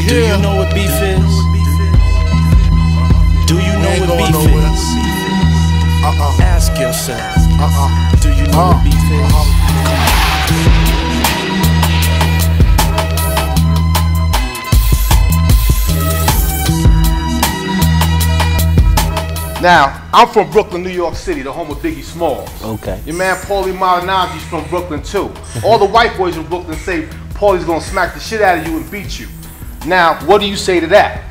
Do you know what beef is? Do you know what beef is? Ask yourself. Do you know what beef is? Now, I'm from Brooklyn, New York City, the home of Biggie Smalls. Okay. Your man Paulie Malignaggi's from Brooklyn too. All the white boys in Brooklyn say Paulie's gonna smack the shit out of you and beat you. Now, what do you say to that?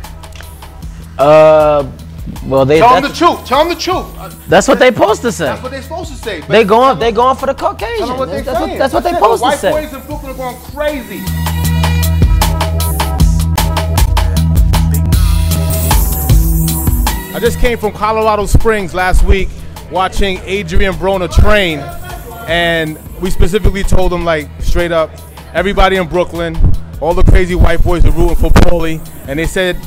Well, tell them the truth. Tell them the truth. That's what they supposed to say. That's what they supposed to say. They going for the Caucasian. Tell them what they saying. That's what they supposed to say. White boys in Brooklyn are going crazy. I just came from Colorado Springs last week watching Adrien Broner train, and we specifically told them, like, straight up, everybody in Brooklyn, all the crazy white boys are rooting for Paulie, and they said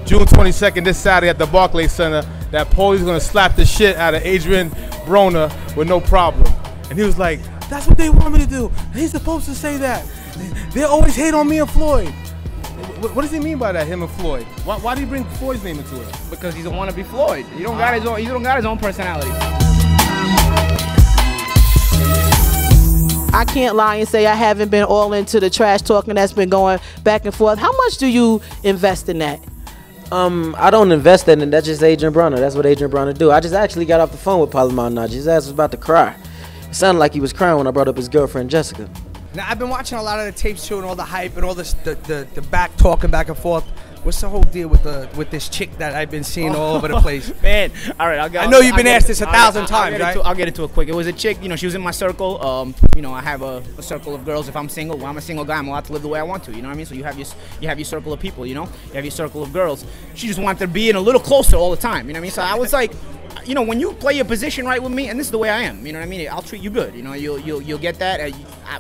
June 22nd, this Saturday at the Barclays Center, that Paulie's gonna slap the shit out of Adrien Broner with no problem. And he was like, that's what they want me to do. He's supposed to say that. They always hate on me and Floyd. What does he mean by that, him and Floyd? Why do you bring Floyd's name into it? Because he's a wannabe Floyd. He don't got his own. He don't got his own personality. I can't lie and say I haven't been all into the trash talking that's been going back and forth. How much do you invest in that? I don't invest in it. That's just Adrien Broner. That's what Adrien Broner do. I just actually got off the phone with Paulie Malignaggi. His ass was about to cry. It sounded like he was crying when I brought up his girlfriend Jessica. Now, I've been watching a lot of the tapes too, and all the hype and all this, the back talking back and forth. What's the whole deal with this chick that I've been seeing all over the place? Man, all right, I know you've been asked this 1,000 times, right? I'll get into it quick. It was a chick, you know, she was in my circle. You know, I have a circle of girls. If I'm single, well, I'm a single guy. I'm allowed to live the way I want to. You know what I mean? So you have your circle of people. You know, you have your circle of girls. She just wanted to be in a little closer all the time. You know what I mean? So I was like, you know, when you play your position right with me, and this is the way I am, you know what I mean? I'll treat you good. You know, you'll get that.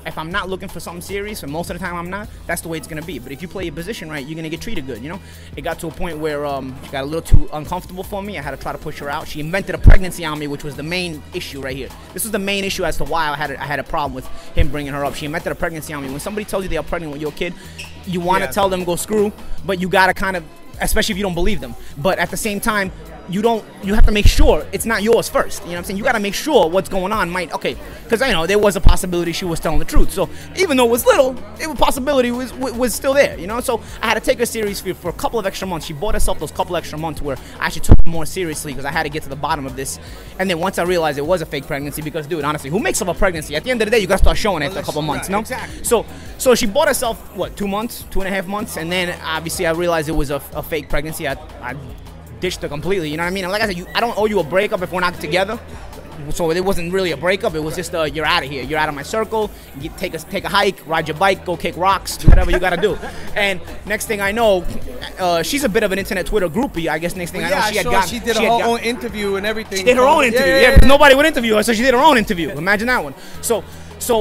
If I'm not looking for something serious, and most of the time I'm not, that's the way it's gonna be. But if you play your position right, you're gonna get treated good. You know, it got to a point where she got a little too uncomfortable for me. I had to try to push her out. She invented a pregnancy on me, which was the main issue right here. This was the main issue as to why I had a problem with him bringing her up. She invented a pregnancy on me. When somebody tells you they are pregnant with your kid, you want to tell them go screw, but you gotta kind of, especially if you don't believe them. But at the same time, you have to make sure it's not yours first. You know what I'm saying? You got to make sure what's going on because you know there was a possibility she was telling the truth. So even though it was little, possibility was still there. You know, so I had to take her serious for a couple of extra months. She bought herself those couple extra months where I actually took her more seriously because I had to get to the bottom of this. And then once I realized it was a fake pregnancy, because dude, honestly, who makes up a pregnancy? At the end of the day, you got to start showing it after a couple of months. Right, no, exactly. So she bought herself what, 2 months, 2.5 months, and then obviously I realized it was a fake pregnancy. I ditched her completely, you know what I mean? And like I said, I don't owe you a breakup if we're not together. So it wasn't really a breakup. It was just you're out of here. You're out of my circle. You take a hike, ride your bike, go kick rocks, do whatever you got to do. And next thing I know, she's a bit of an internet Twitter groupie. I guess next thing I know, she did her own interview and everything. She did her own interview. Yeah, nobody would interview her, so she did her own interview. Imagine that one. So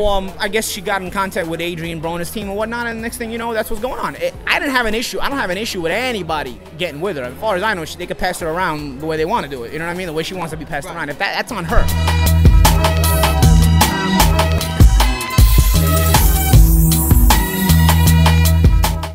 I guess she got in contact with Adrien Broner's team and whatnot, and next thing you know, that's what's going on. I didn't have an issue. I don't have an issue with anybody getting with her. As far as I know, they could pass her around the way they want to do it. You know what I mean? The way she wants to be passed around. If that's on her.